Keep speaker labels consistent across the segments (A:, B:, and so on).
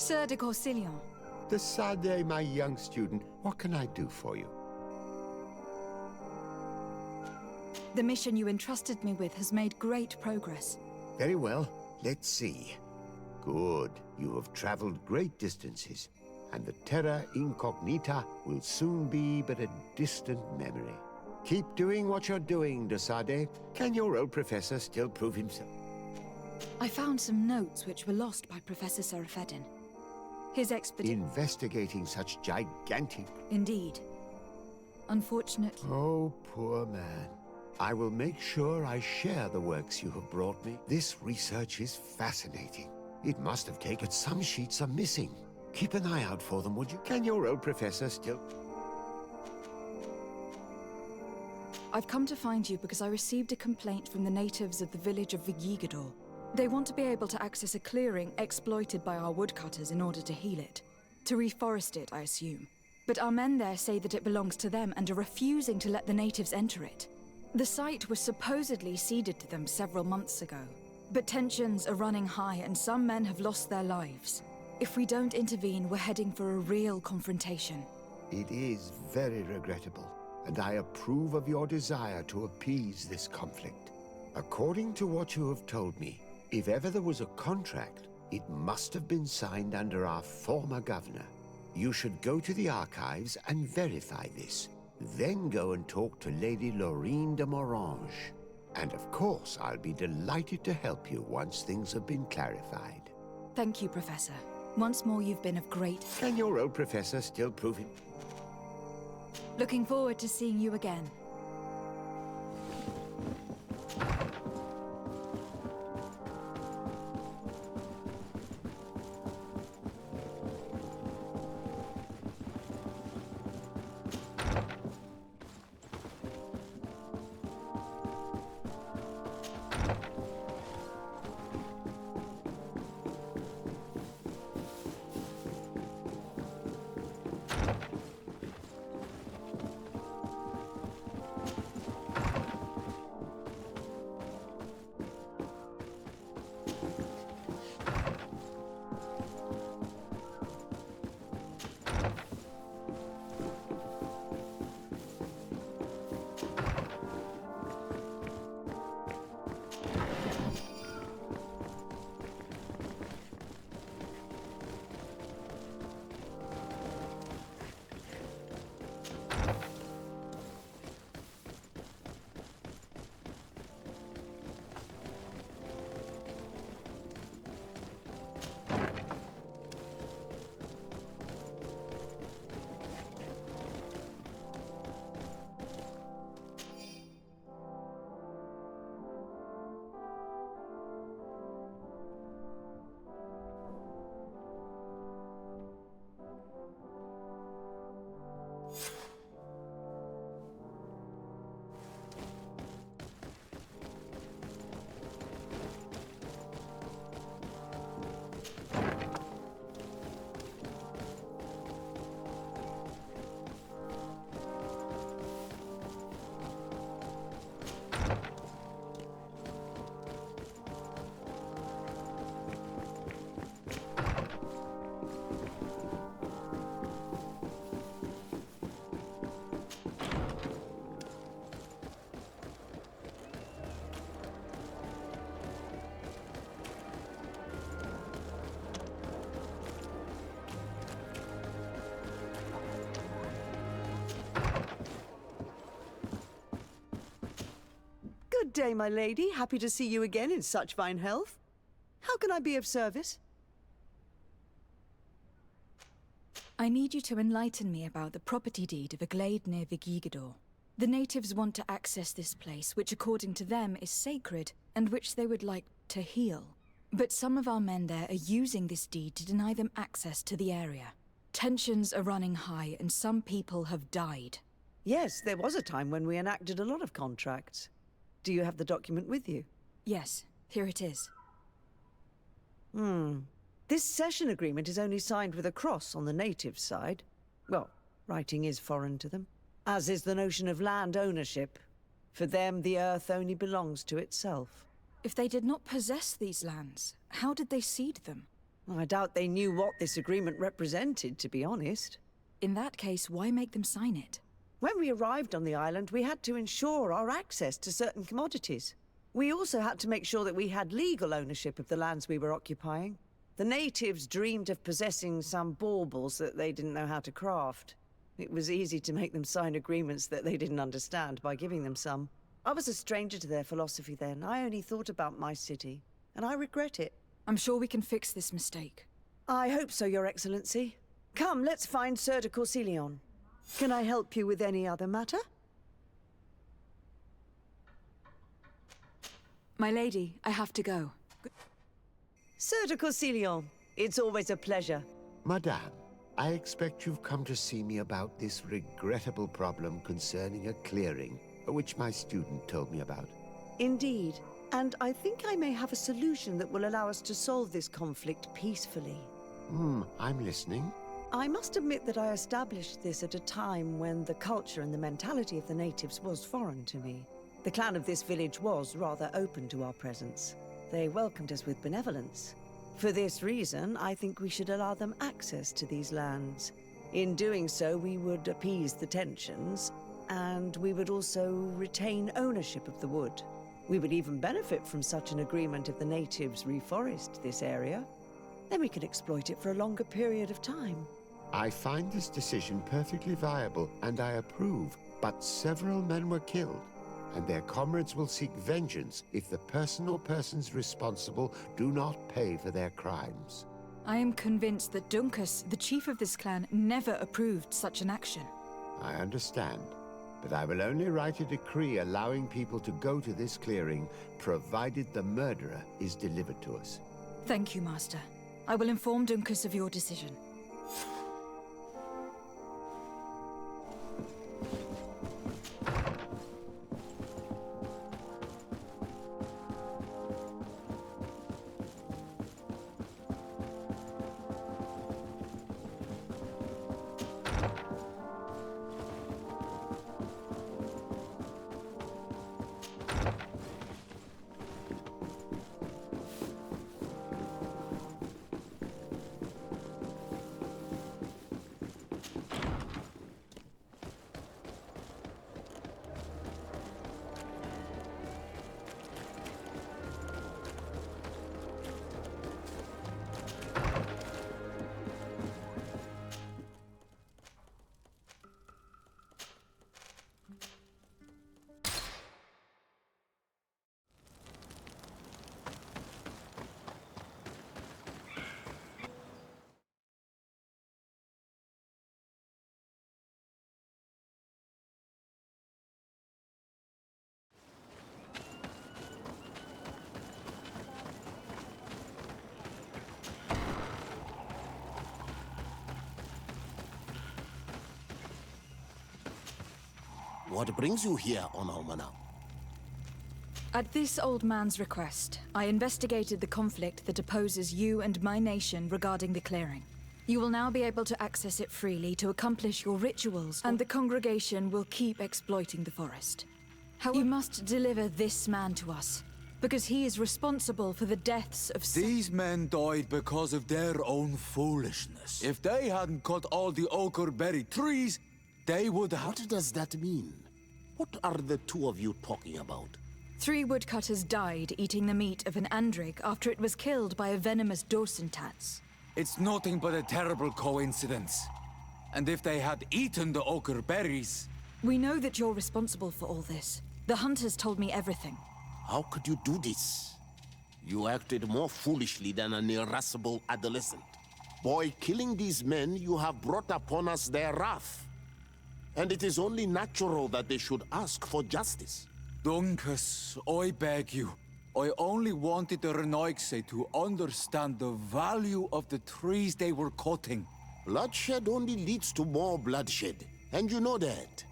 A: Sir de Corsilion.
B: Tesade, my young student, what can I do for you?
A: The mission you entrusted me with has made great progress.
B: Very well. Let's see. Good. You have traveled great distances, and the terra incognita will soon be but a distant memory. Keep doing what you're doing, Tesade. Can your old professor still prove himself?
A: I found some notes which were lost by Professor TessaraVejgan. His expedition...
B: Investigating such gigantic...
A: Indeed. Unfortunately...
B: Oh, poor man. I will make sure I share the works you have brought me. This research is fascinating. It must have taken... Some sheets are missing. Keep an eye out for them, would you? Can your old professor still...
A: I've come to find you because I received a complaint from the natives of the village of Vigigador. They want to be able to access a clearing exploited by our woodcutters in order to heal it. To reforest it, I assume. But our men there say that it belongs to them and are refusing to let the natives enter it. The site was supposedly ceded to them several months ago. But tensions are running high and some men have lost their lives. If we don't intervene, we're heading for a real confrontation.
B: It is very regrettable, and I approve of your desire to appease this conflict. According to what you have told me, if ever there was a contract, it must have been signed under our former governor. You should go to the archives and verify this. Then go and talk to Lady Laurine de Morange. And of course, I'll be delighted to help you once things have been clarified.
A: Thank you, Professor. Once more, you've been of great...
B: Can your old professor still prove it?
A: Looking forward to seeing you again.
C: Good day, my lady. Happy to see you again in such fine health. How can I be of service?
A: I need you to enlighten me about the property deed of a glade near Vigigador. The natives want to access this place, which according to them is sacred, and which they would like to heal. But some of our men there are using this deed to deny them access to the area. Tensions are running high, and some people have died.
C: Yes, there was a time when we enacted a lot of contracts. Do you have the document with you?
A: Yes, here it is.
C: This cession agreement is only signed with a cross on the native side. Well, writing is foreign to them, as is the notion of land ownership. For them, the earth only belongs to itself.
A: If they did not possess these lands, how did they cede them?
C: I doubt they knew what this agreement represented, to be honest.
A: In that case, why make them sign it?
C: When we arrived on the island, we had to ensure our access to certain commodities. We also had to make sure that we had legal ownership of the lands we were occupying. The natives dreamed of possessing some baubles that they didn't know how to craft. It was easy to make them sign agreements that they didn't understand by giving them some. I was a stranger to their philosophy then. I only thought about my city, and I regret it.
A: I'm sure we can fix this mistake.
C: I hope so, Your Excellency. Come, let's find Sir de Corsilion. Can I help you with any other matter?
A: My lady, I have to go.
C: Sir de Corsilion, it's always a pleasure.
B: Madame, I expect you've come to see me about this regrettable problem concerning a clearing, which my student told me about.
C: Indeed. And I think I may have a solution that will allow us to solve this conflict peacefully.
B: I'm listening.
C: I must admit that I established this at a time when the culture and the mentality of the natives was foreign to me. The clan of this village was rather open to our presence. They welcomed us with benevolence. For this reason, I think we should allow them access to these lands. In doing so, we would appease the tensions, and we would also retain ownership of the wood. We would even benefit from such an agreement if the natives reforest this area. Then we could exploit it for a longer period of time.
B: I find this decision perfectly viable, and I approve, but several men were killed, and their comrades will seek vengeance if the person or persons responsible do not pay for their crimes.
A: I am convinced that Dunkus, the chief of this clan, never approved such an action.
B: I understand, but I will only write a decree allowing people to go to this clearing, provided the murderer is delivered to us.
A: Thank you, Master. I will inform Dunkus of your decision.
D: What brings you here, Onaumana?
A: At this old man's request, I investigated the conflict that opposes you and my nation regarding the clearing. You will now be able to access it freely to accomplish your rituals, and the congregation will keep exploiting the forest. However, you must deliver this man to us, because he is responsible for the deaths of
E: These men died because of their own foolishness. If they hadn't cut all the ochre-berry trees, they would have...
D: What does that mean? What are the two of you talking about?
A: 3 woodcutters died eating the meat of an andrig after it was killed by a venomous dosentats.
E: It's nothing but a terrible coincidence. And if they had eaten the ochre berries...
A: We know that you're responsible for all this. The hunters told me everything.
D: How could you do this? You acted more foolishly than an irascible adolescent. By killing these men, you have brought upon us their wrath. And it is only natural that they should ask for justice.
E: Dunkus, I beg you. I only wanted the Renoikse to understand the value of the trees they were cutting.
D: Bloodshed only leads to more bloodshed, and you know that.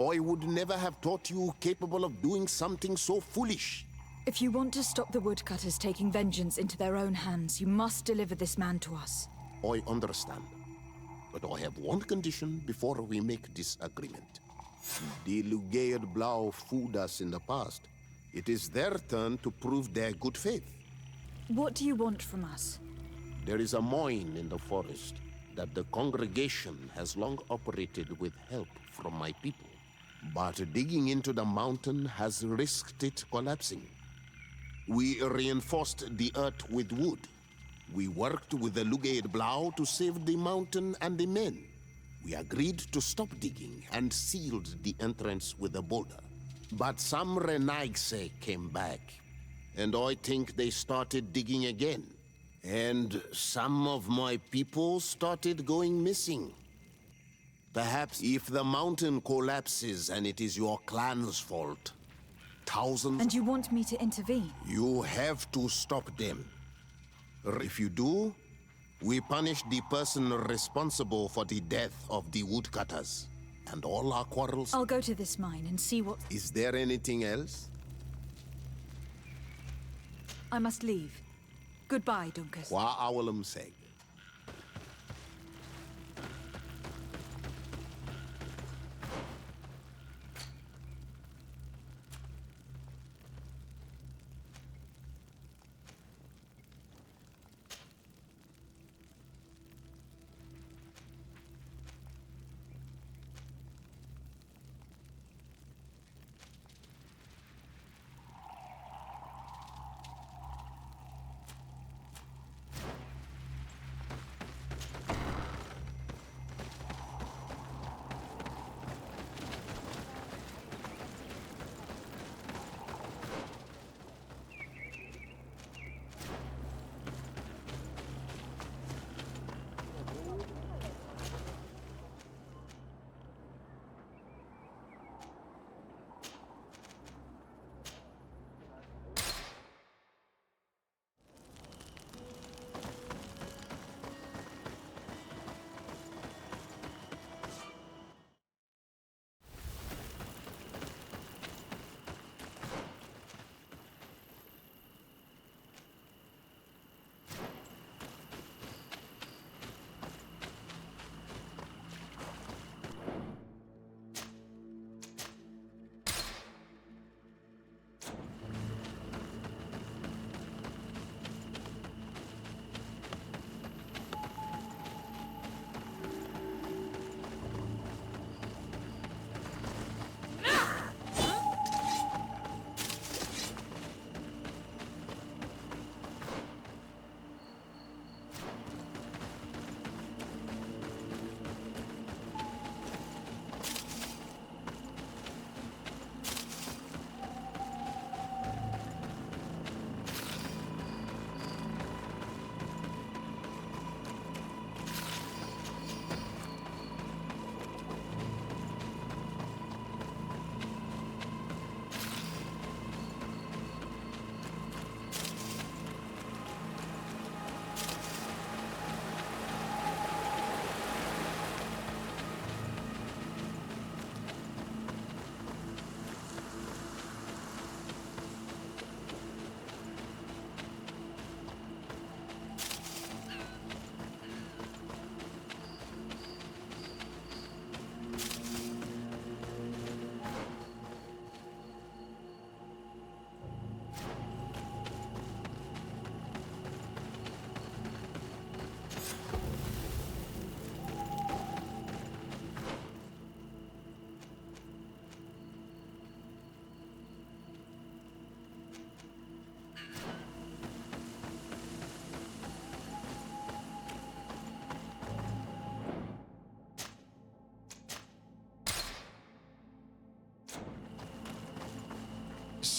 D: I would never have thought you capable of doing something so foolish.
A: If you want to stop the woodcutters taking vengeance into their own hands, you must deliver this man to us.
D: I understand. But I have one condition before we make this agreement. The Lugaid Blau fooled us in the past. It is their turn to prove their good faith.
A: What do you want from us?
D: There is a mine in the forest that the congregation has long operated with help from my people. But digging into the mountain has risked it collapsing. We reinforced the earth with wood. We worked with the Lugaid Blau to save the mountain and the men. We agreed to stop digging and sealed the entrance with a boulder. But some Renaigse came back, and I think they started digging again. And some of my people started going missing. Perhaps if the mountain collapses and it is your clan's fault, thousands...
A: And you want me to intervene?
D: You have to stop them. If you do, we punish the person responsible for the death of the woodcutters. And all our quarrels...
A: I'll go to this mine and see what...
D: Is there anything else?
A: I must leave. Goodbye, Dunkus.
D: Qua awalum seg.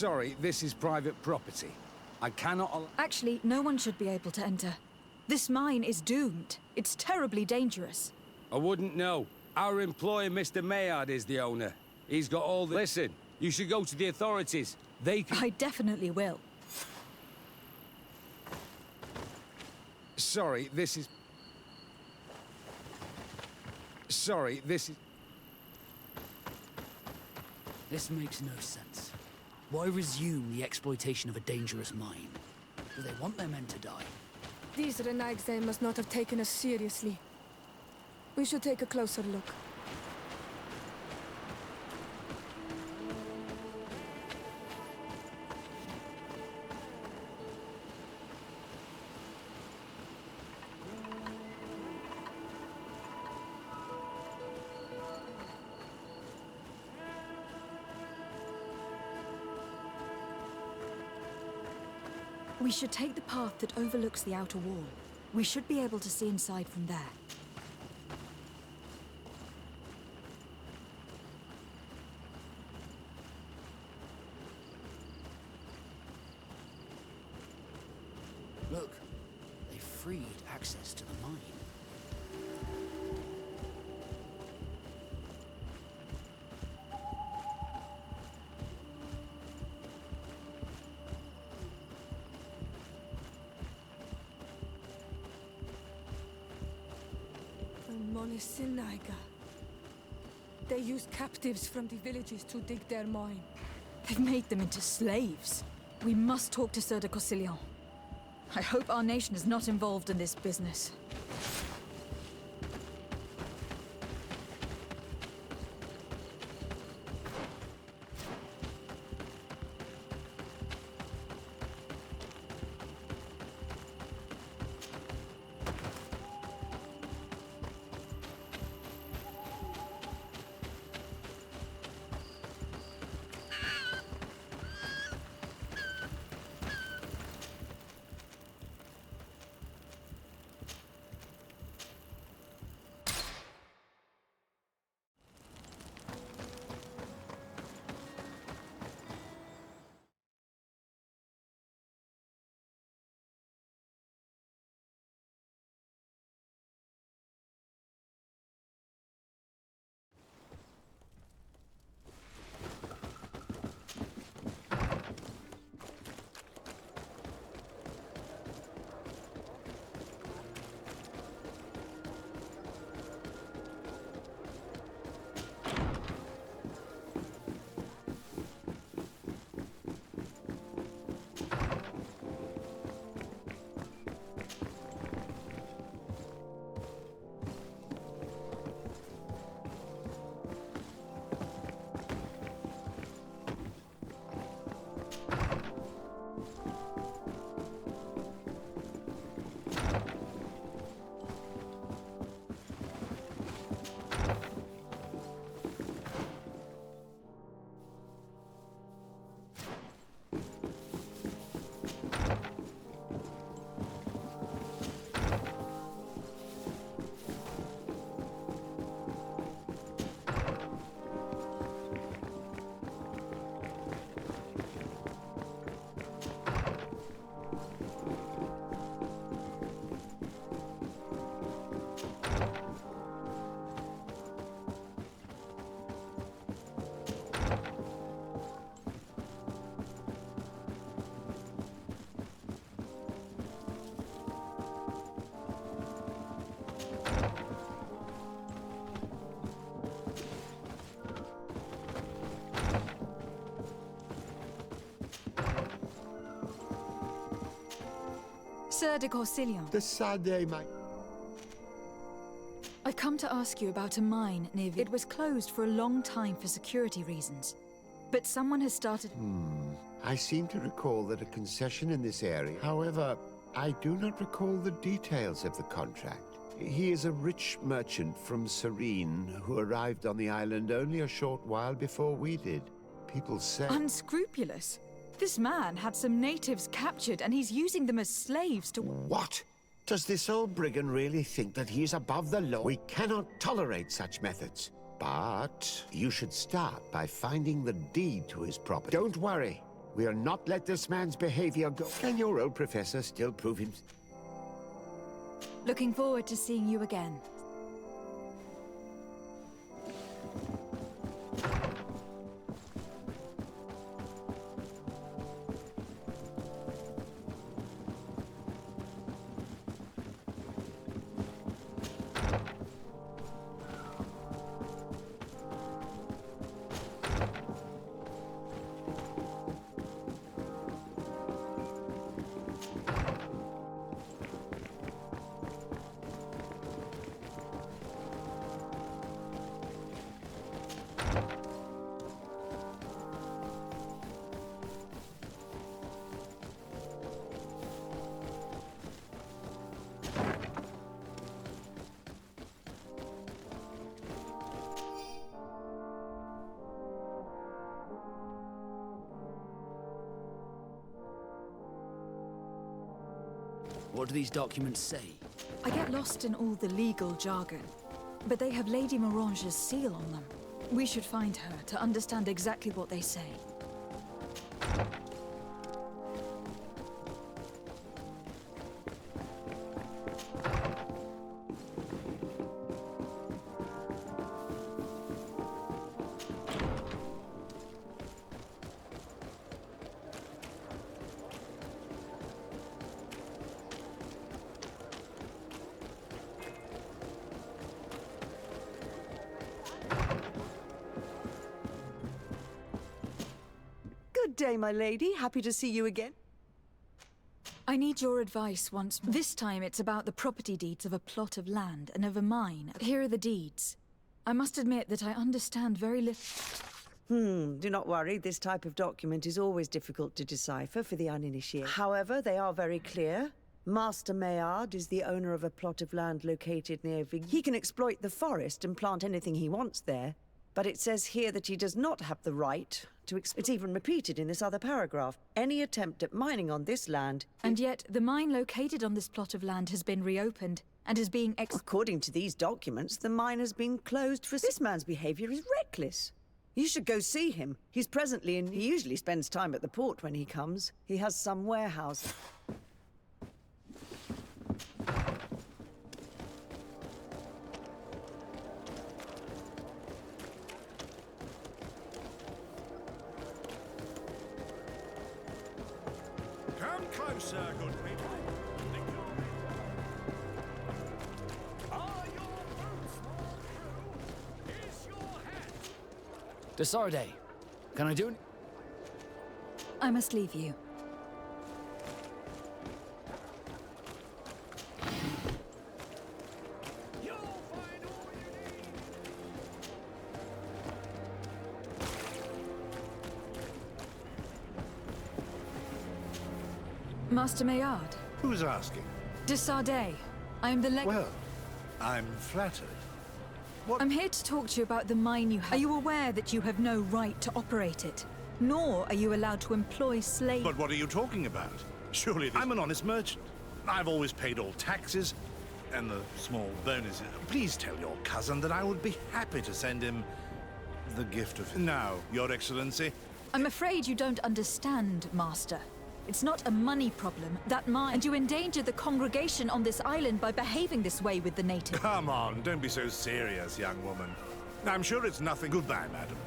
F: Sorry, this is private property. I cannot...
A: Actually, no one should be able to enter. This mine is doomed. It's terribly dangerous.
F: I wouldn't know. Our employer, Mr. Maillard, is the owner. He's got all the... Listen, you should go to the authorities. They can...
A: I definitely will.
F: Sorry, this is... Sorry, this is...
G: This makes no sense. Why resume the exploitation of a dangerous mine? Do they want their men to die?
H: These Renaigse must not have taken us seriously. We should take a closer look.
A: We should take the path that overlooks the outer wall. We should be able to see inside from there.
G: Look, they freed access to the mine.
H: Monisinaga. They use captives from the villages to dig their mine.
A: They've made them into slaves. We must talk to Sir de Corsillon. I hope our nation is not involved in this business. Sir de Corsillon,
B: The Sade, my...
A: I've come to ask you about a mine near... It was closed for a long time for security reasons. But someone has started...
B: I seem to recall that a concession in this area. However, I do not recall the details of the contract. He is a rich merchant from Serene who arrived on the island only a short while before we did. People say...
A: Unscrupulous? This man had some natives captured and he's using them as slaves to...
B: What? Does this old brigand really think that he is above the law? We cannot tolerate such methods. But you should start by finding the deed to his property. Don't worry. We'll not let this man's behavior go. Can your old professor still prove him?
A: Looking forward to seeing you again.
G: What do these documents say?
A: I get lost in all the legal jargon, but they have Lady Morange's seal on them. We should find her to understand exactly what they say.
C: Good day, my lady. Happy to see you again.
A: I need your advice once more. This time it's about the property deeds of a plot of land and of a mine. Here are the deeds. I must admit that I understand very little.
C: Do not worry. This type of document is always difficult to decipher for the uninitiated. However, they are very clear. Master Maillard is the owner of a plot of land located near He can exploit the forest and plant anything he wants there. But it says here that he does not have the right to It's even repeated in this other paragraph. Any attempt at mining on this land...
A: And yet, the mine located on this plot of land has been reopened and is being
C: According to these documents, the mine has been closed for... This man's behavior is reckless. You should go see him. He's presently in... He usually spends time at the port when he comes. He has some warehouse.
I: Come closer, good people. Are your boots all through? Is your hat?
G: Desarde, can I do it?
A: I must leave you.
I: You'll find all you need.
A: Master Maillard.
I: Who's asking?
A: Desarde. I am the
I: Well, I'm flattered.
A: I'm here to talk to you about the mine you have. Are you aware that you have no right to operate it? Nor are you allowed to employ slaves.
I: But what are you talking about? Surely I'm an honest merchant. I've always paid all taxes and the small bonuses. Please tell your cousin that I would be happy to send him the gift of... Now, Your Excellency.
A: I'm afraid you don't understand, Master. It's not a money problem, that mine. And you endanger the congregation on this island by behaving this way with the natives.
I: Come on, don't be so serious, young woman. I'm sure it's nothing. Goodbye, madam.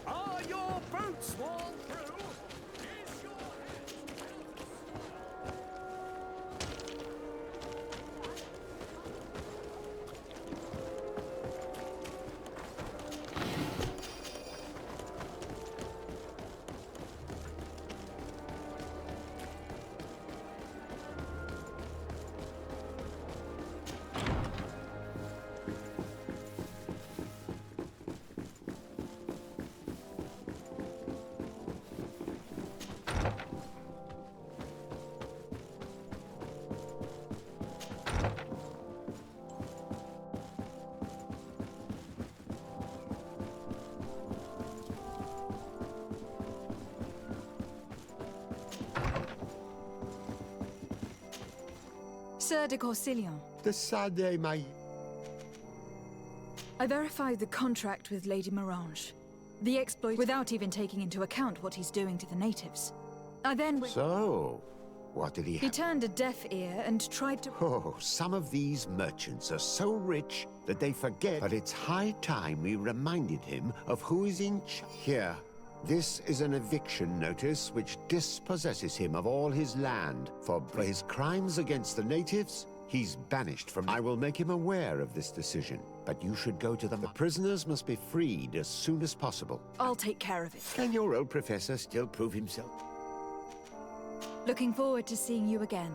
I: Are your boots worn through? Is your
A: Sir de Corsillon,
B: Desarde, my...
A: I verified the contract with Lady Morange. The exploit without even taking into account what he's doing to the natives. I then...
B: So, what did he
A: He
B: have?
A: turned a deaf ear and tried to...
B: Oh, some of these merchants are so rich that they forget. But it's high time we reminded him of who is in charge. Here, this is an eviction notice which dispossesses him of all his land. For his crimes against the natives, he's banished from... I will make him aware of this decision, but you should go to them. The prisoners must be freed as soon as possible.
A: I'll take care of it.
B: Can your old professor still prove himself?
A: Looking forward to seeing you again.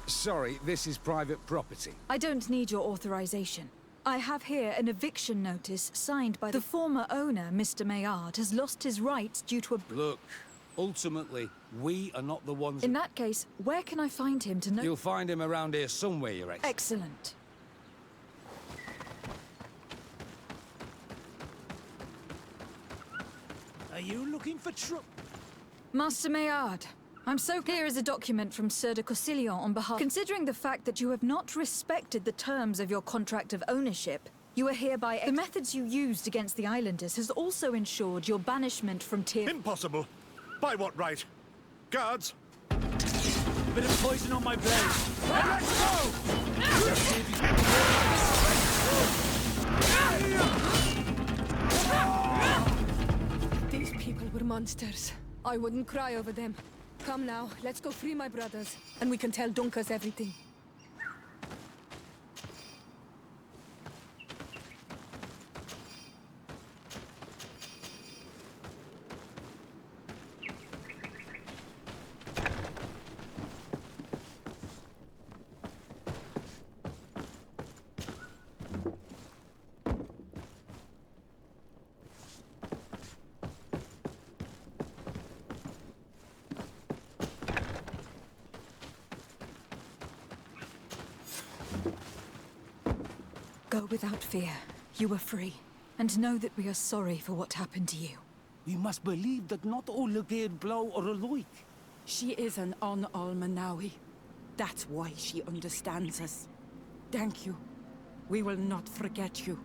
F: Sorry, this is private property.
A: I don't need your authorization. I have here an eviction notice signed by the former owner, Mr. Maillard, has lost his rights due to a...
F: Look, ultimately, we are not the ones...
A: In that case, where can I find him to know...
F: You'll find him around here somewhere, Your Excellency.
A: Excellent.
G: Are you looking for trouble?
A: Master Maillard, I'm so clear as a document from Sieur de Cossillon on behalf... Considering the fact that you have not respected the terms of your contract of ownership, you are hereby... The methods you used against the islanders has also ensured your banishment from Tier...
I: Impossible! By what right? Guards!
G: Bit of poison on my blade.
I: Let's go!
H: These people were monsters. I wouldn't cry over them. Come now, let's go free my brothers, and we can tell Dunkas everything.
A: Go without fear. You are free. And know that we are sorry for what happened to you.
G: We must believe that not all Lagane blow or alike.
J: She is an Almanawi. That's why she understands us. Thank you. We will not forget you.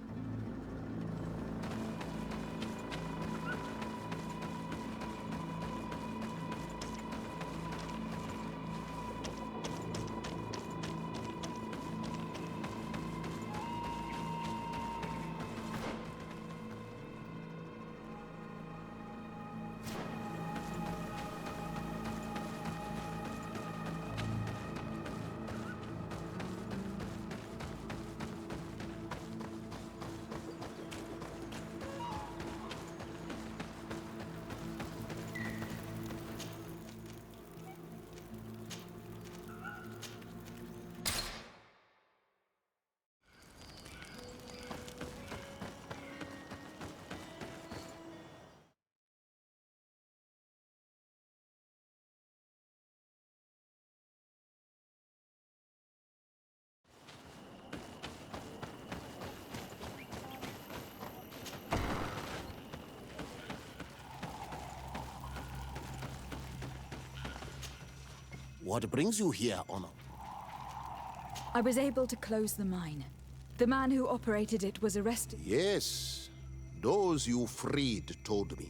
D: What brings you here, Honor?
A: I was able to close the mine. The man who operated it was arrested.
D: Yes, those you freed told me.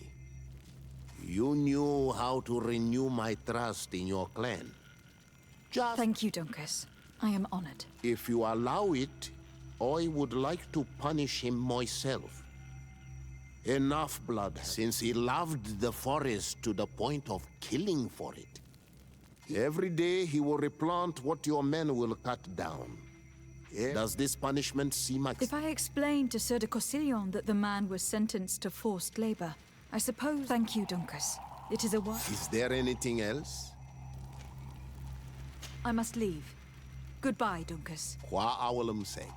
D: You knew how to renew my trust in your clan. Just...
A: Thank you, Dunkas. I am honored.
D: If you allow it, I would like to punish him myself. Enough blood, since he loved the forest to the point of killing for it. Every day he will replant what your men will cut down. Does this punishment seem...
A: If I explained to Sieur de Cossillon that the man was sentenced to forced labor, I suppose... Thank you, Dunkas. It is a what?
D: Is there anything else?
A: I must leave. Goodbye, Dunkas.
D: Qua awalum say.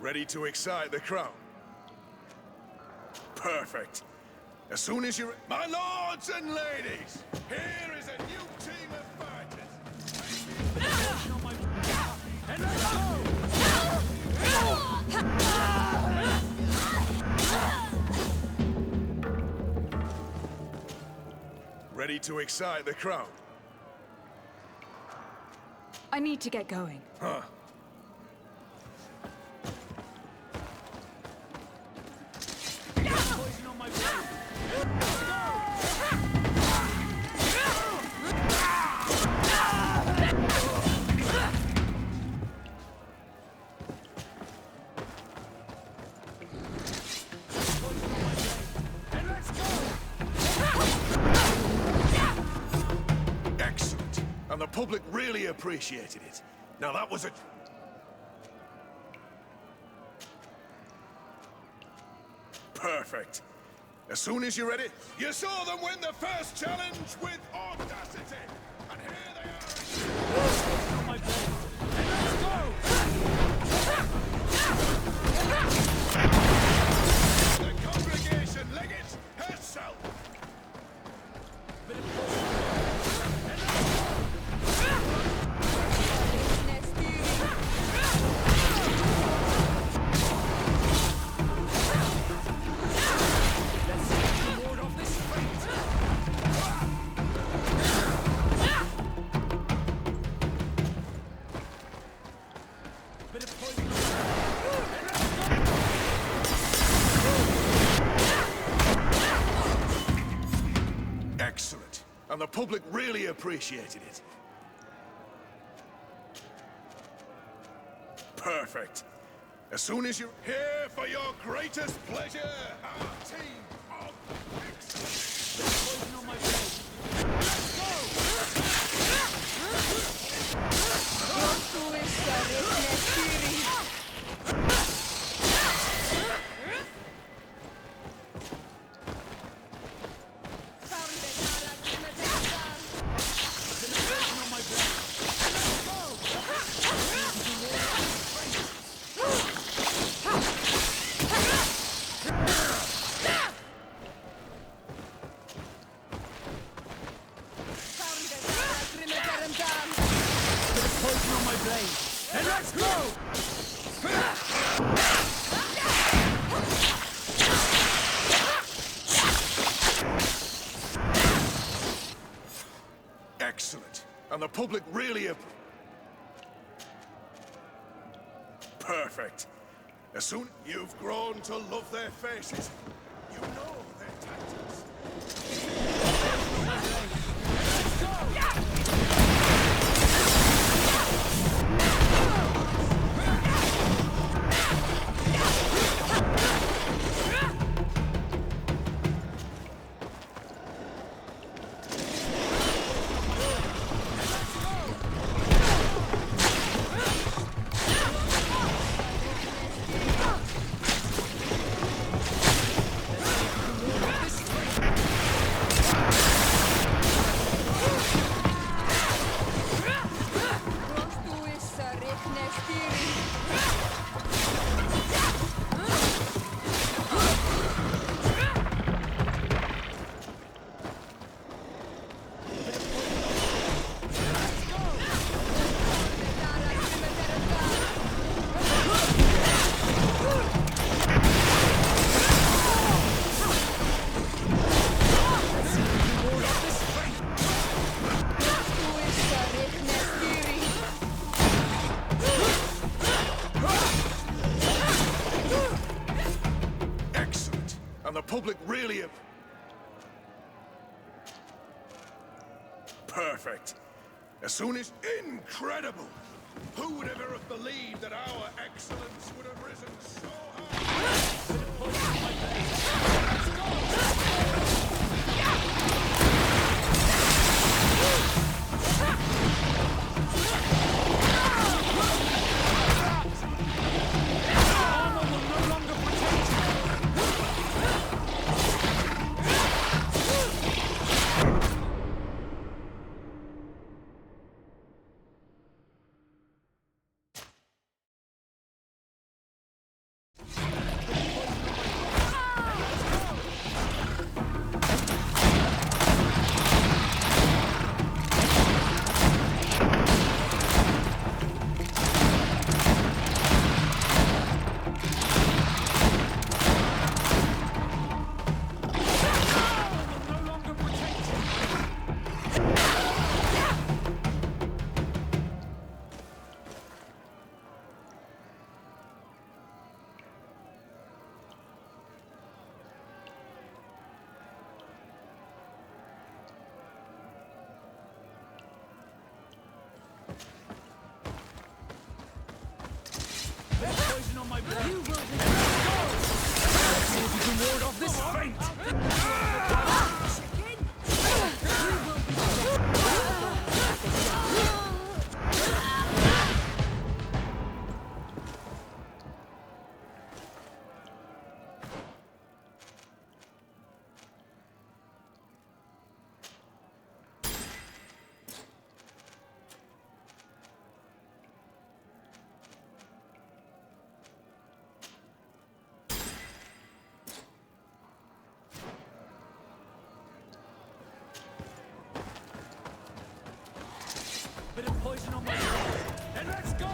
K: Ready to excite the crowd? Perfect. As soon as you're... My lords and ladies, here is a new team of fighters. Ready to excite the crowd?
A: I need to get going.
K: Huh. Excellent. And the public really appreciated it. Now that was a... Perfect. As soon as you're ready, you saw them win the first challenge with audacity. And here they are. Let's go! The congregation legate herself. Excellent. And the public really appreciated it. Perfect. As soon as you're here for your greatest pleasure, our team of excellence. On my and let's go! Excellent. And the public really... Perfect. As soon you've grown to love their faces, you know their tactics. Let's go! Public really... Perfect. As soon as... Incredible! Who would ever have believed that our excellence would have risen so
G: poison on my blade. You will be. Let's see if you can ward off this feint. Bit of poison on my blade. And let's go!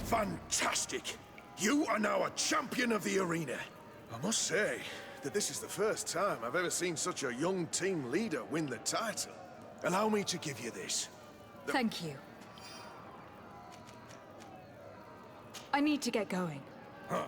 K: Fantastic! You are now a champion of the arena. I must say that this is the first time I've ever seen such a young team leader win the title. Allow me to give you this.
A: Thank you. I need to get going.
K: Huh.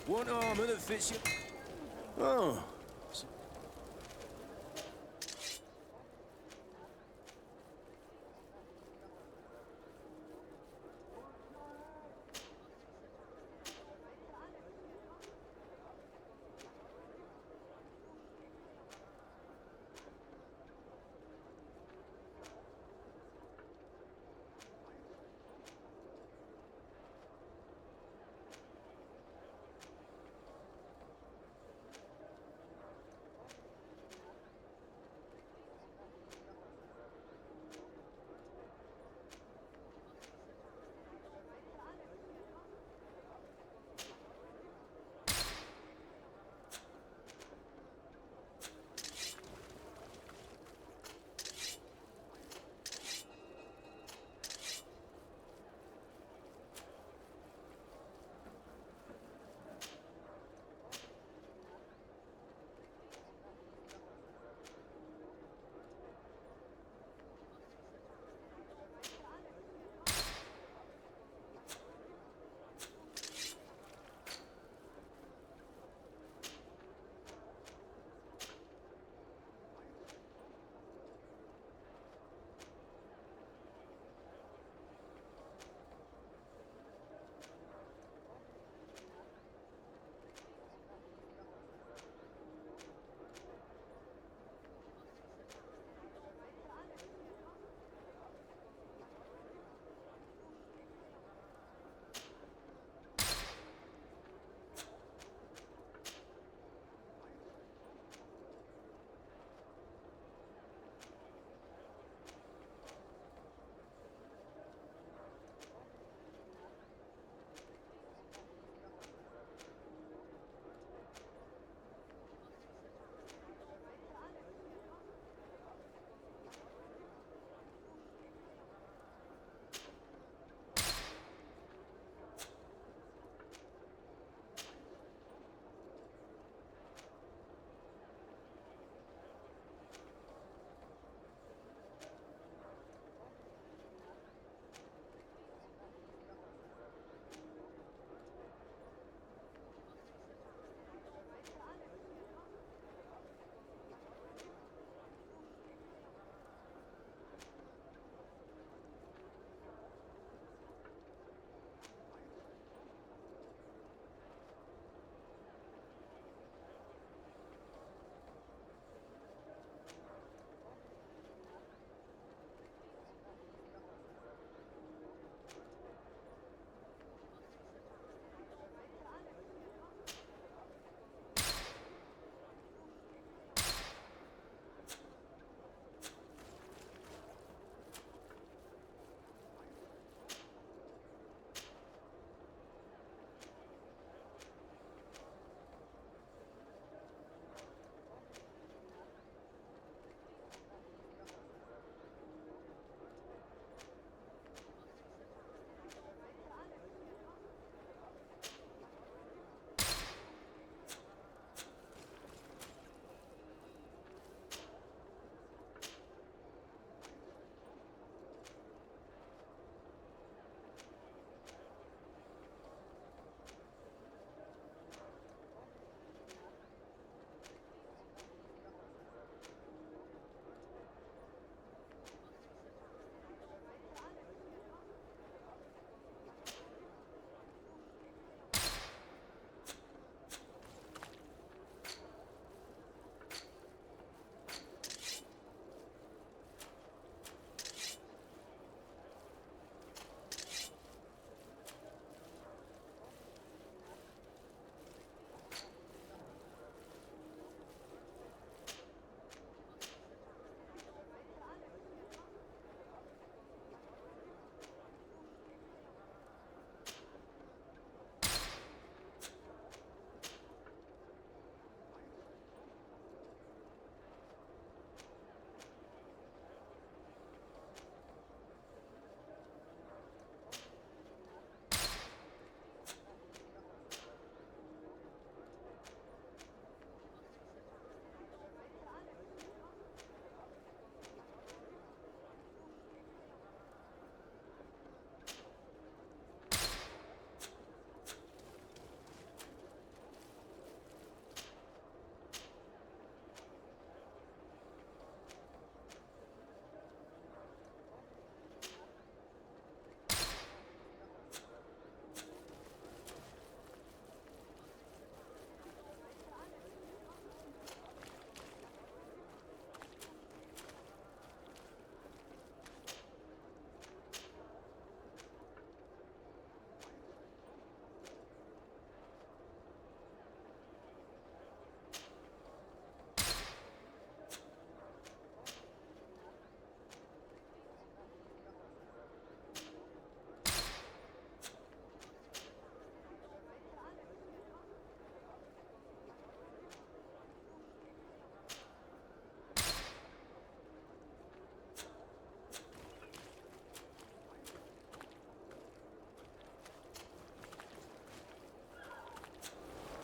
F: One armor that fits you.
K: Oh.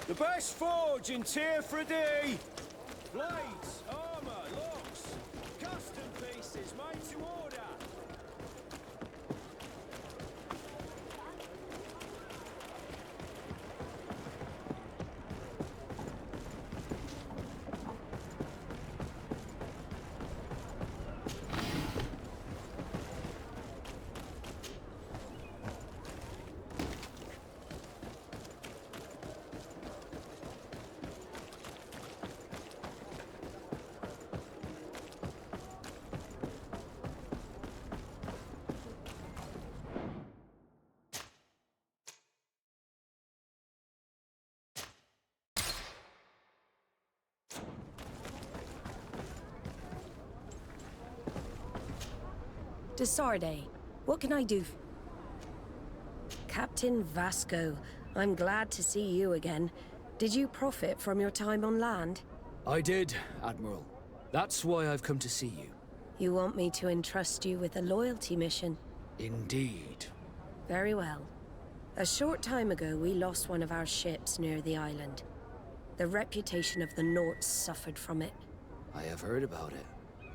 F: The best forge in Tier 3D! Blades, armor, locks, custom pieces made to order!
L: Desarde, what can I do? Captain Vasco, I'm glad to see you again. Did you profit from your time on land?
G: I did, Admiral. That's why I've come to see you.
L: You want me to entrust you with a loyalty mission?
G: Indeed.
L: Very well. A short time ago, we lost one of our ships near the island. The reputation of the Norts suffered from it.
G: I have heard about it.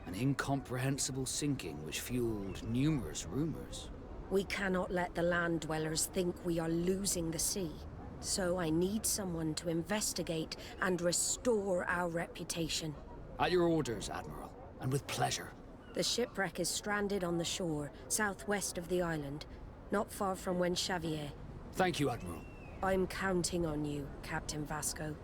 G: An incomprehensible sinking which fueled numerous rumors.
L: We cannot let the land dwellers think we are losing the sea. So I need someone to investigate and restore our reputation.
G: At your orders, Admiral, and with pleasure.
L: The shipwreck is stranded on the shore, southwest of the island, not far from Xavier.
G: Thank you, Admiral.
L: I'm counting on you, Captain Vasco.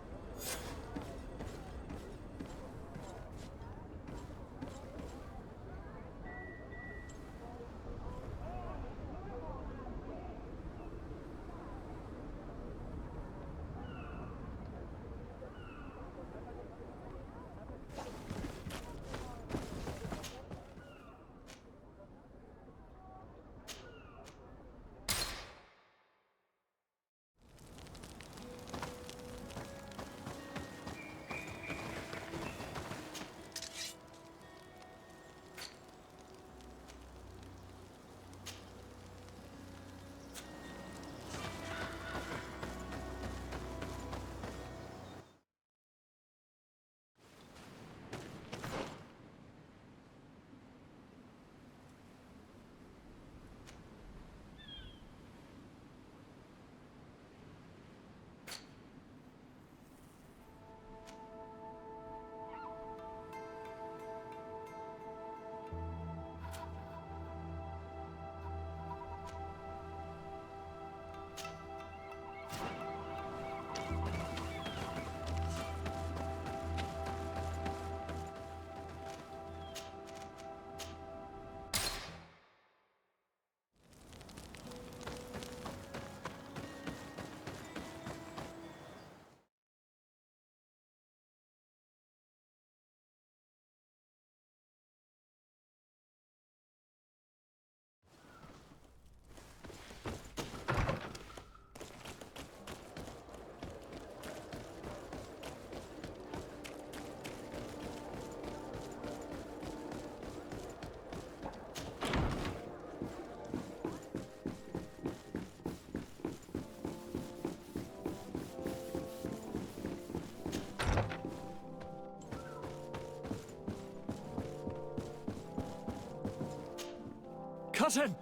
M: Cousin!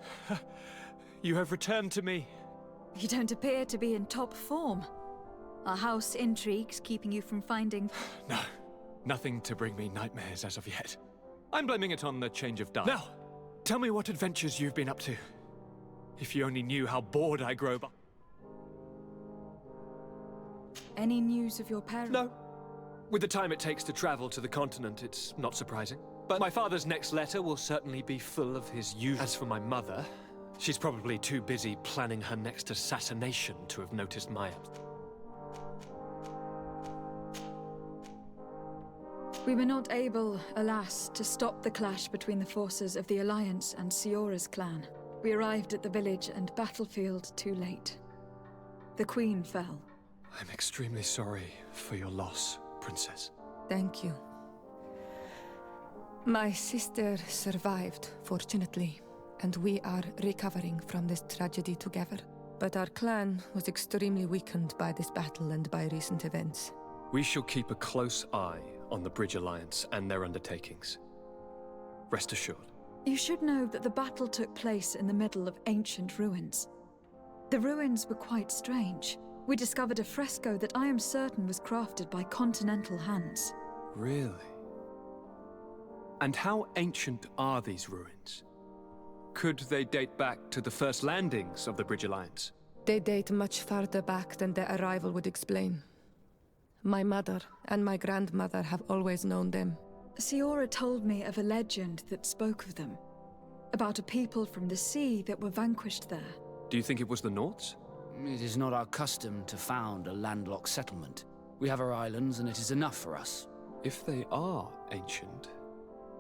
M: You have returned to me.
A: You don't appear to be in top form. Are house intrigues keeping you from finding...
M: No, nothing to bring me nightmares as of yet. I'm blaming it on the change of diet. Now, tell me what adventures you've been up to. If you only knew how bored I grow by...
A: Any news of your parents?
M: No. With the time it takes to travel to the continent, it's not surprising. But my father's next letter will certainly be full of his usual. As for my mother, she's probably too busy planning her next assassination to have noticed my absence.
A: We were not able, alas, to stop the clash between the forces of the Alliance and Siora's clan. We arrived at the village and battlefield too late. The Queen fell.
M: I'm extremely sorry for your loss, Princess.
H: Thank you. My sister survived, fortunately, and we are recovering from this tragedy together.
N: But our clan was extremely weakened by this battle and by recent events.
M: We shall keep a close eye on the Bridge Alliance and their undertakings. Rest assured.
A: You should know that the battle took place in the middle of ancient ruins. The ruins were quite strange. We discovered a fresco that I am certain was crafted by continental hands.
M: Really? And how ancient are these ruins? Could they date back to the first landings of the Bridge Alliance?
N: They date much farther back than their arrival would explain. My mother and my grandmother have always known them.
A: Siora told me of a legend that spoke of them. About a people from the sea that were vanquished there.
M: Do you think it was the Nauts?
G: It is not our custom to found a landlocked settlement. We have our islands, and it is enough for us.
M: If they are ancient,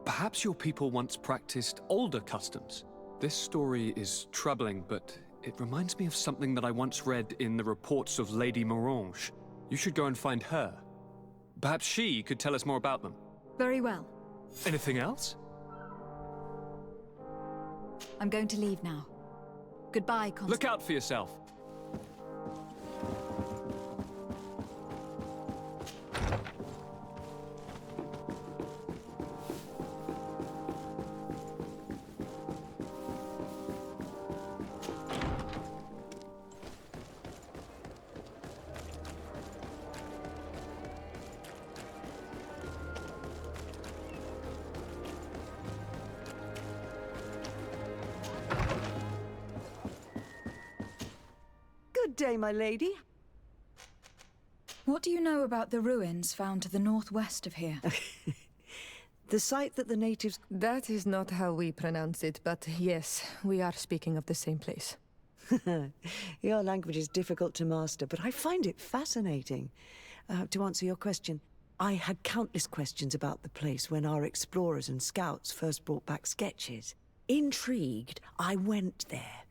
M: perhaps your people once practiced older customs. This story is troubling, but it reminds me of something that I once read in the reports of Lady Morange. You should go and find her. Perhaps she could tell us more about them.
A: Very well.
M: Anything else?
A: I'm going to leave now. Goodbye, Constance.
M: Look out for yourself.
C: Good day, my lady.
A: What do you know about the ruins found to the northwest of here?
C: The site that the natives...
N: That is not how we pronounce it, but yes, we are speaking of the same place.
C: Your language is difficult to master, but I find it fascinating. To answer your question, I had countless questions about the place when our explorers and scouts first brought back sketches. Intrigued, I went there.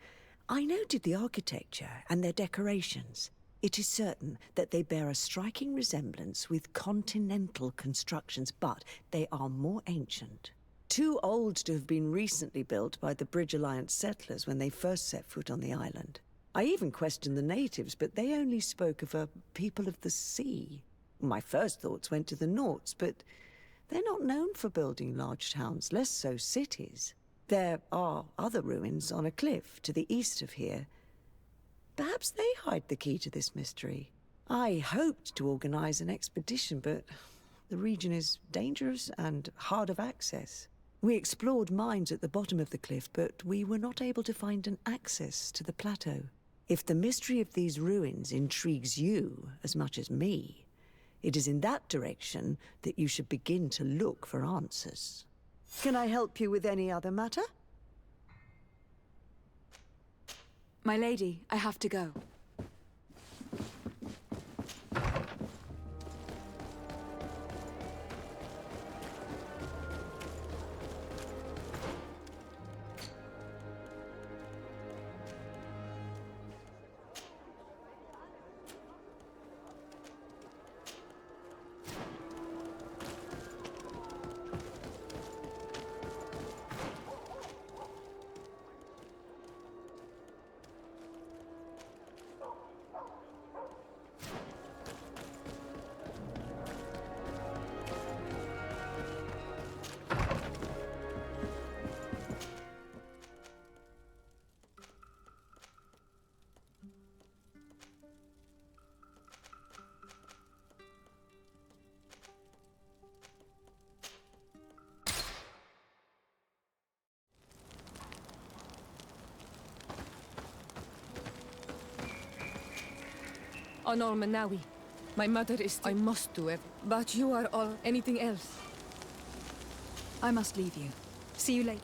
C: I noted the architecture and their decorations. It is certain that they bear a striking resemblance with continental constructions, but they are more ancient. Too old to have been recently built by the Bridge Alliance settlers when they first set foot on the island. I even questioned the natives, but they only spoke of a people of the sea. My first thoughts went to the Nauts, but they're not known for building large towns, less so cities. There are other ruins on a cliff to the east of here. Perhaps they hide the key to this mystery. I hoped to organize an expedition, but the region is dangerous and hard of access. We explored mines at the bottom of the cliff, but we were not able to find an access to the plateau. If the mystery of these ruins intrigues you as much as me, it is in that direction that you should begin to look for answers. Can I help you with any other matter?
A: My lady, I have to go.
N: On all Manawi. My mother is... I must do it. But you are all... anything else?
A: I must leave you. See you later.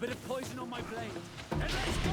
G: Bit of poison on my blade. And let's go!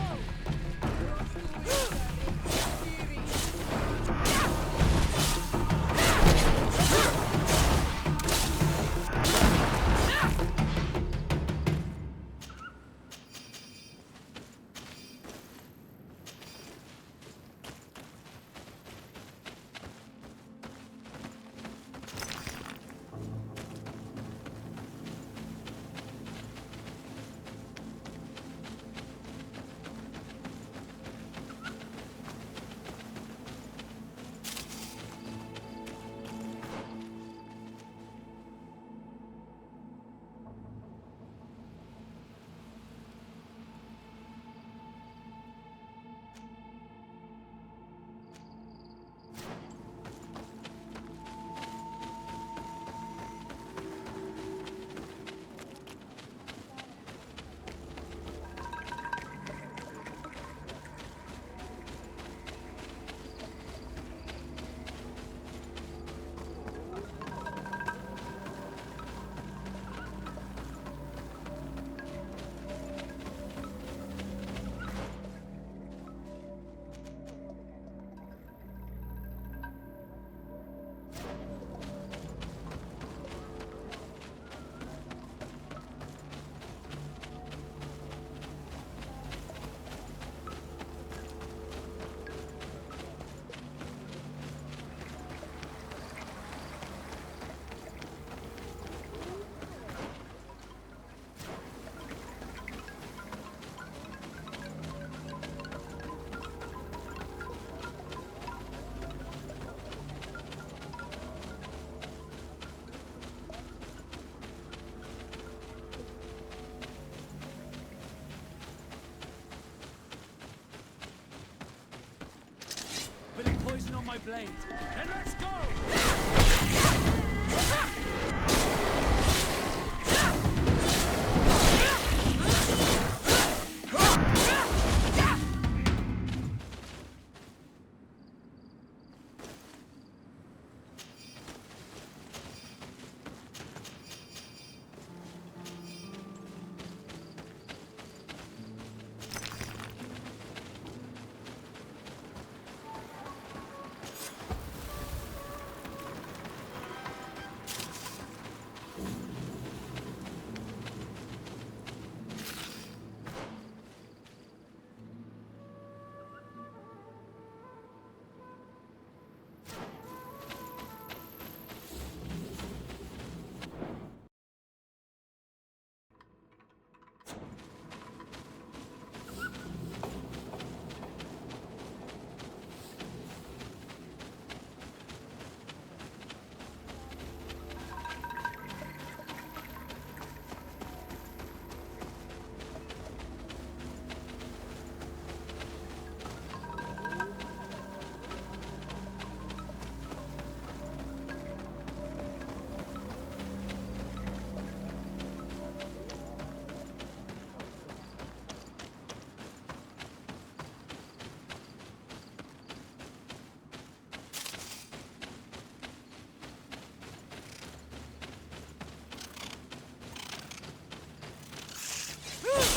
G: Bit of poison on my blade. And let's go!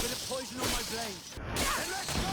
G: Bit of poison on my blade. And let's go!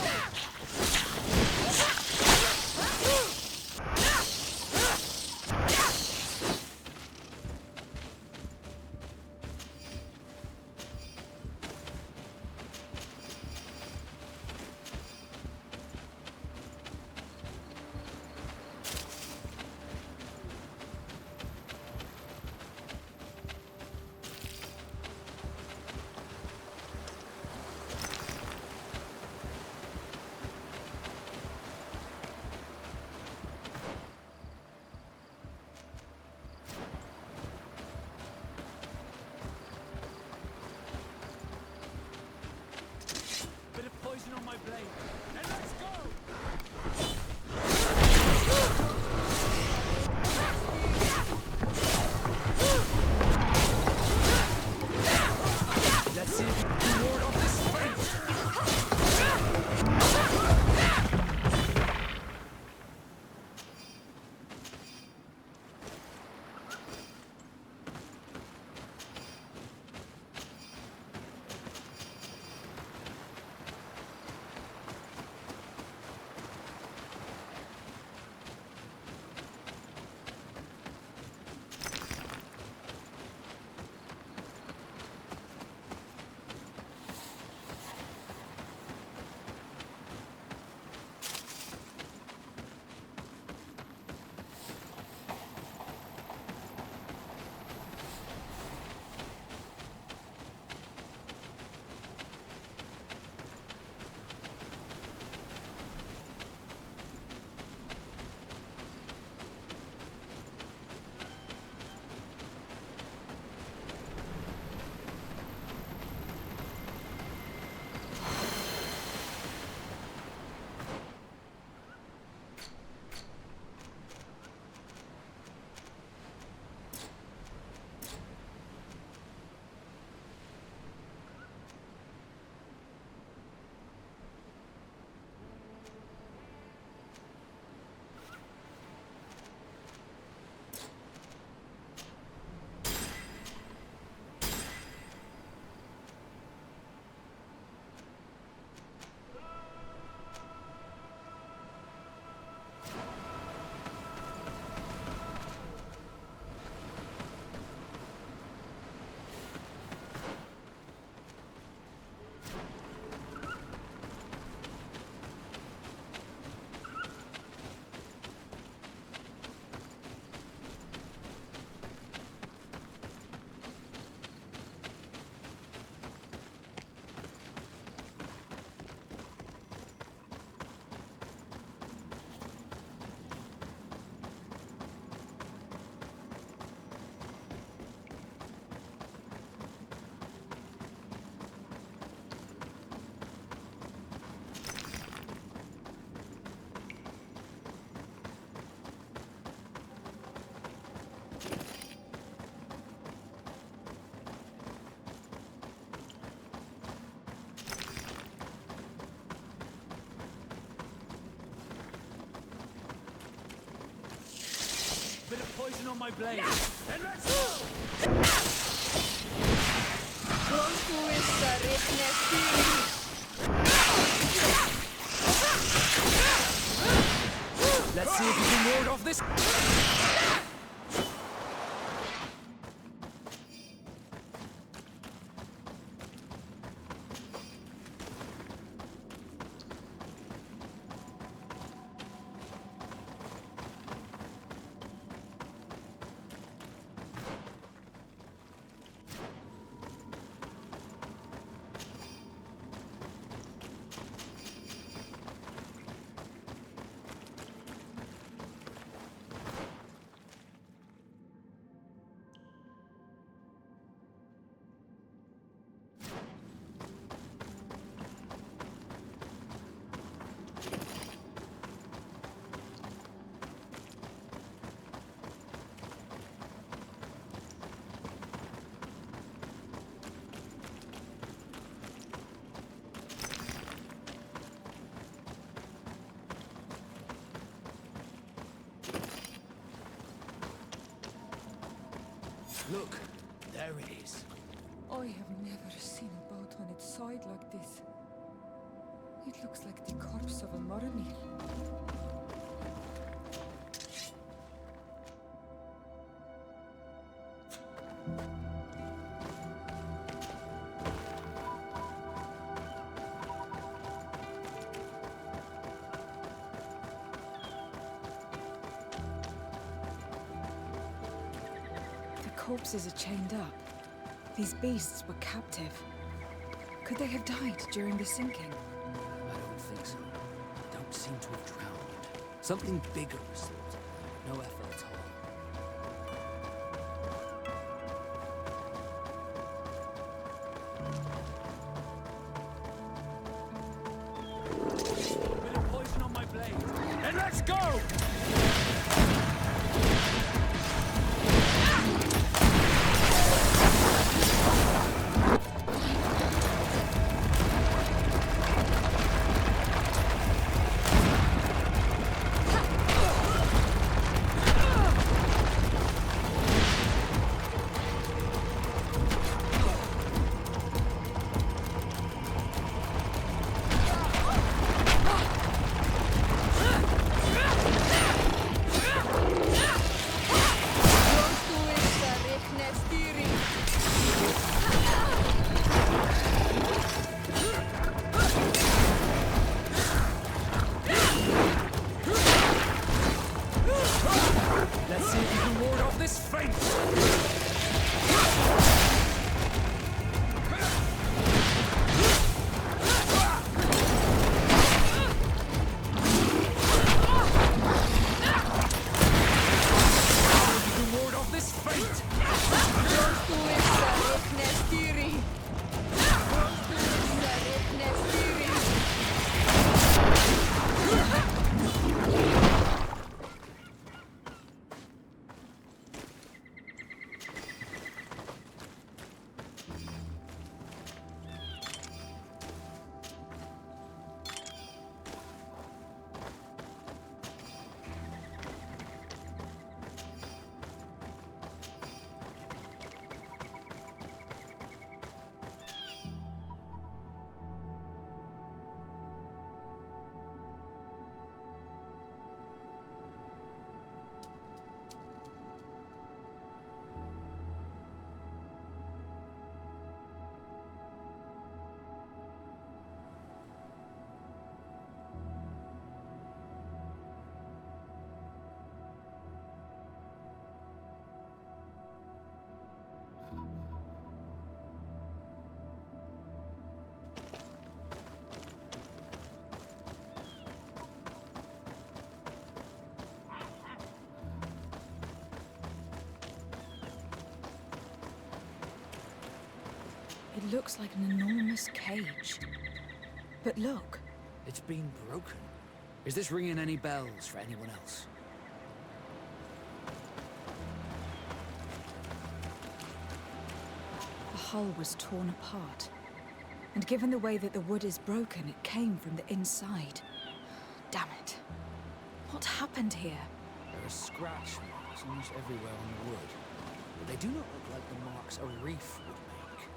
G: poison on my blade. Then let's go! Let's see if you can ward off this. Look, there it is.
H: I have never seen a boat on its side like this. It looks like the corpse of a mariner.
A: Corpses are chained up. These beasts were captive. Could they have died during the sinking?
G: I don't think so. Don't seem to have drowned. Something bigger was thought. No effort at all. Bit of poison on my blade. Then let's go! Let's see if you can ward off this fate!
A: It looks like an enormous cage. But look.
G: It's been broken. Is this ringing any bells for anyone else?
A: The hull was torn apart. And given the way that the wood is broken, it came from the inside. Damn it. What happened here?
G: There are scratch marks. marks almost everywhere on the wood, but they do not look like the marks a reef would make.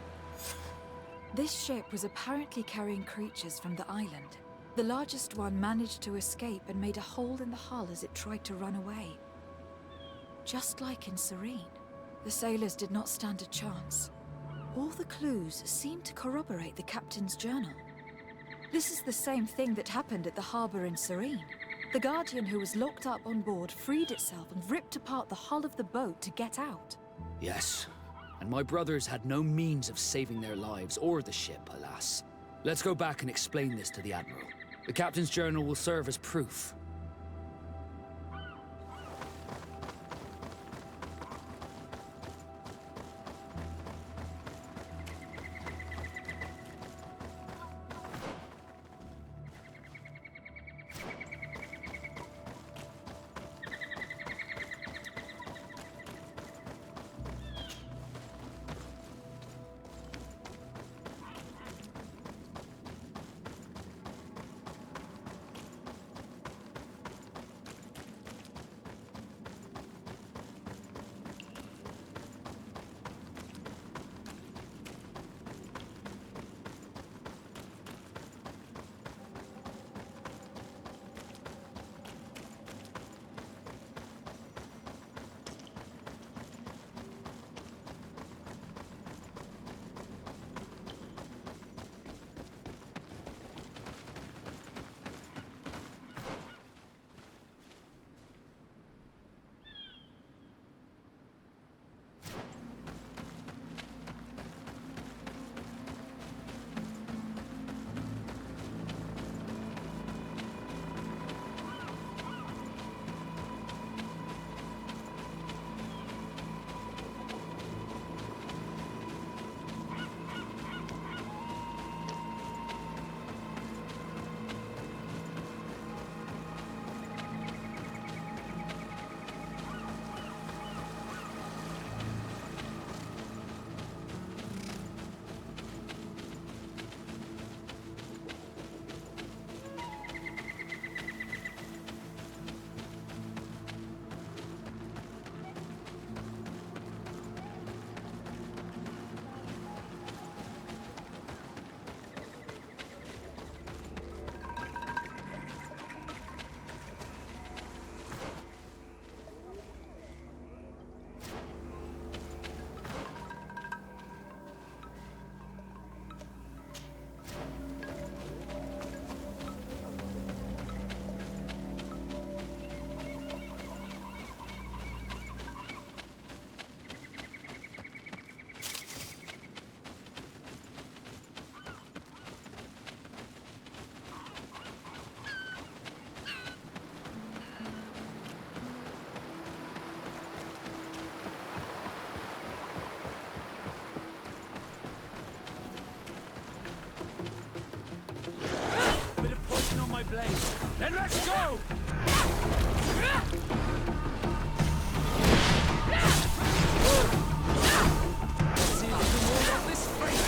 A: This ship was apparently carrying creatures from the island. The largest one managed to escape and made a hole in the hull as it tried to run away. Just like in Serene, the sailors did not stand a chance. All the clues seemed to corroborate the captain's journal. This is the same thing that happened at the harbor in Serene. The Guardian who was locked up on board freed itself and ripped apart the hull of the boat to get out.
G: Yes, and my brothers had no means of saving their lives or the ship, alas. Let's go back and explain this to the Admiral. The captain's journal will serve as proof.
F: Then let's go!
G: See if we can ward off this fate.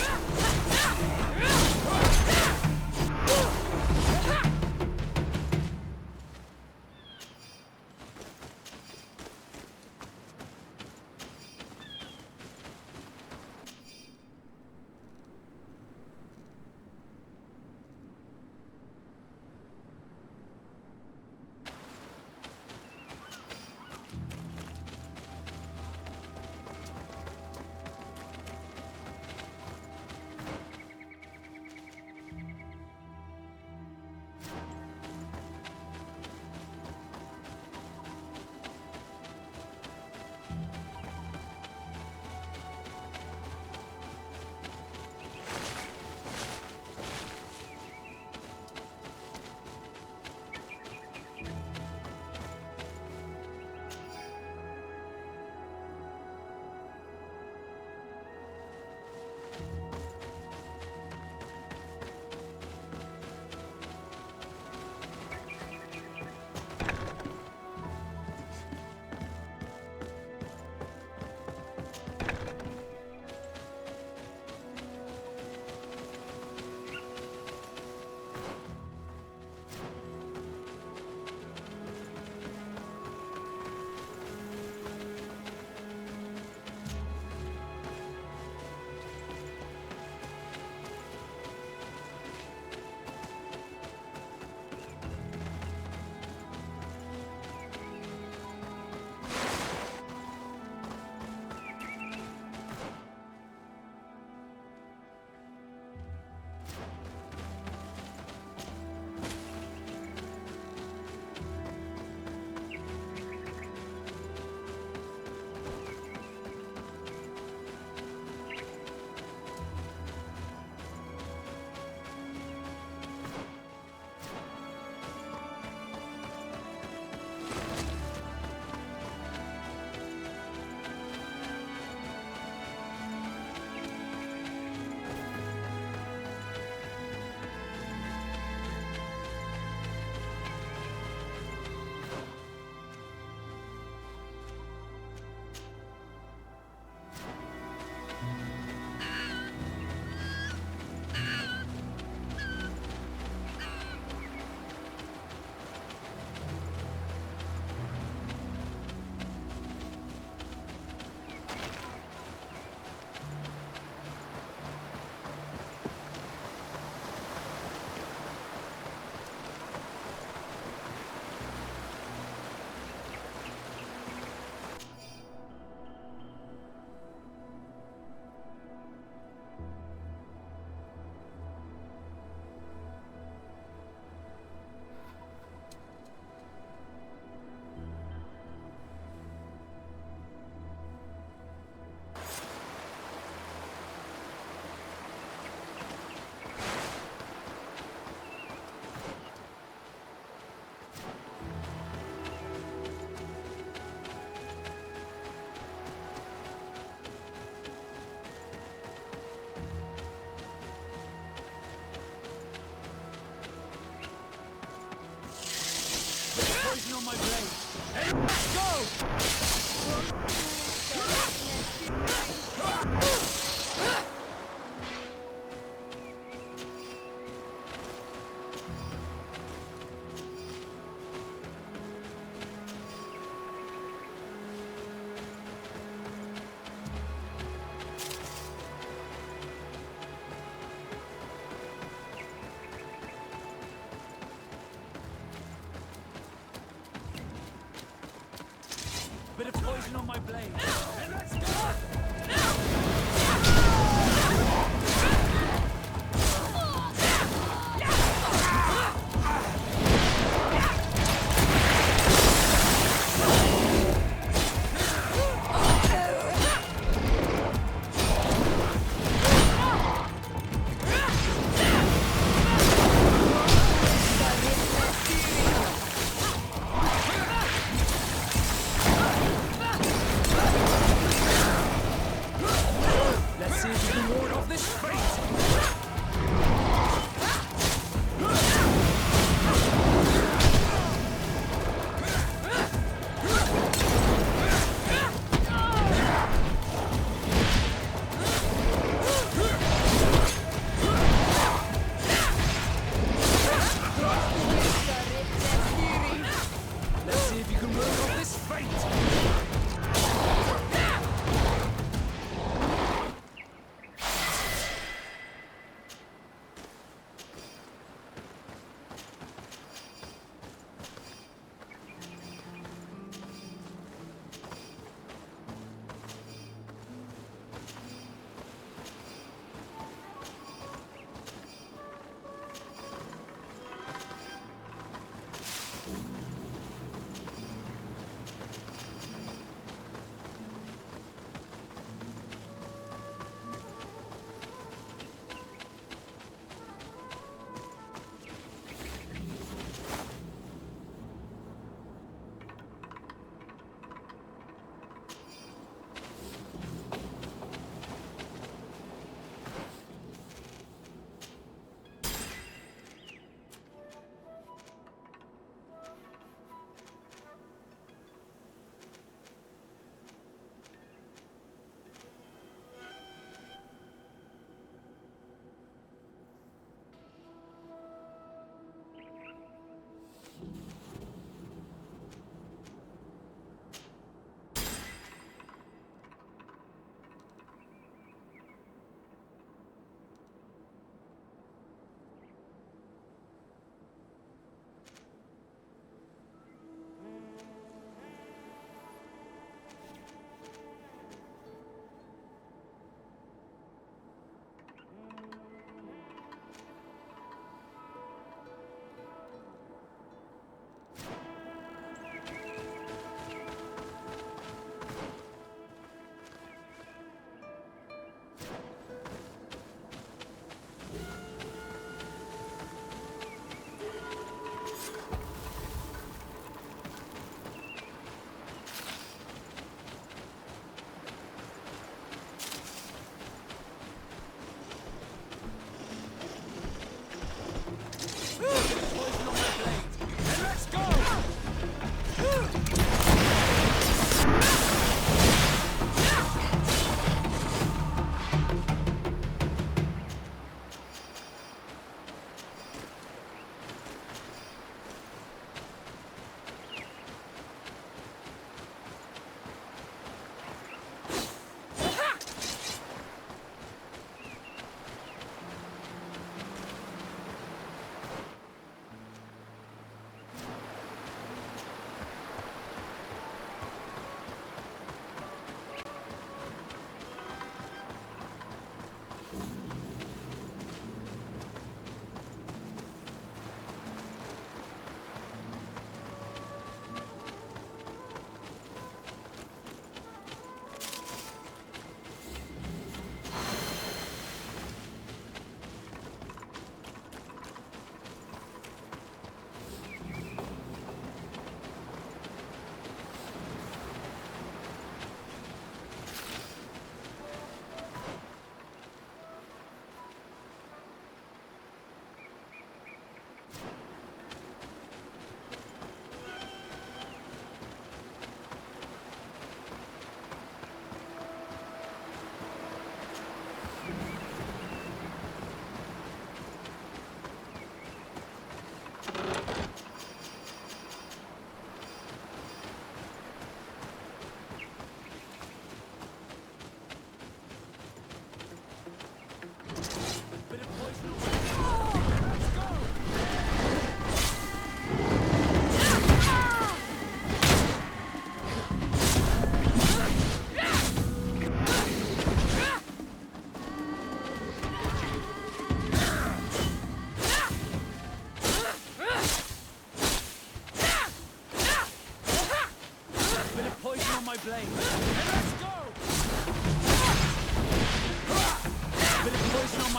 F: Bit of poison on my blade. Let's go!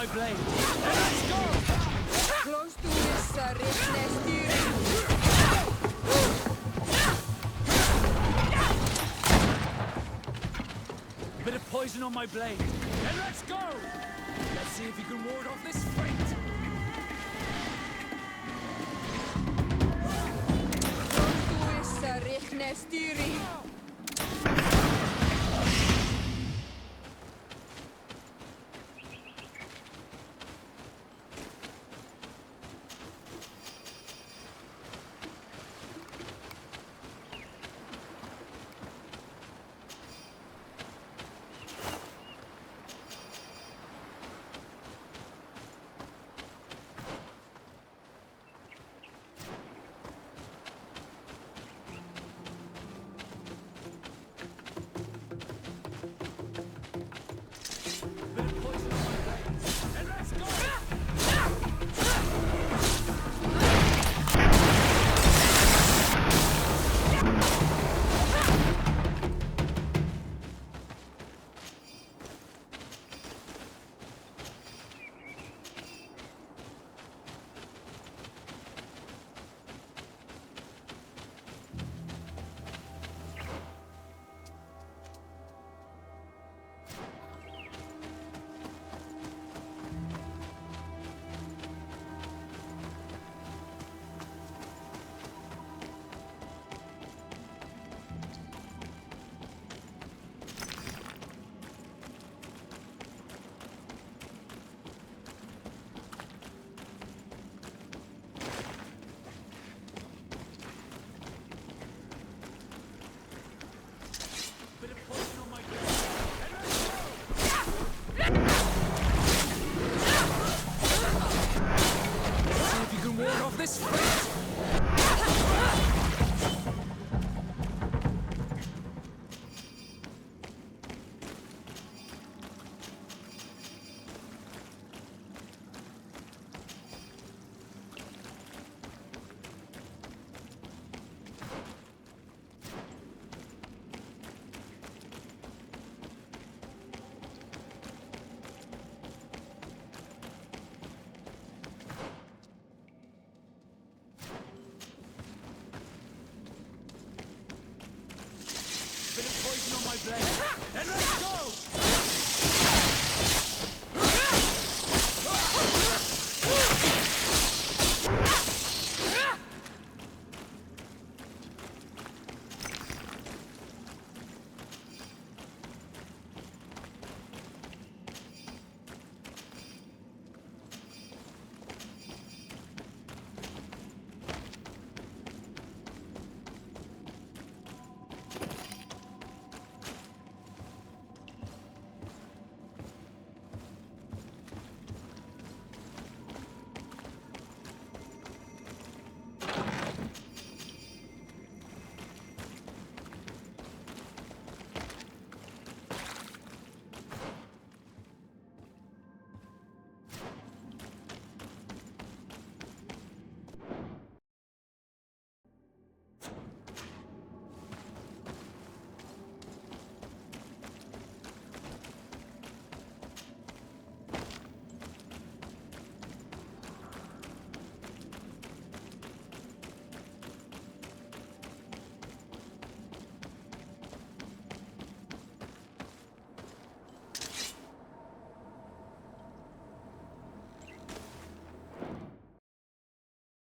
G: my blade. And let's go!
H: Close to this richness.
G: A bit of poison on my blade. And let's go! Let's see if you can ward off this fate.
H: Close to this richness.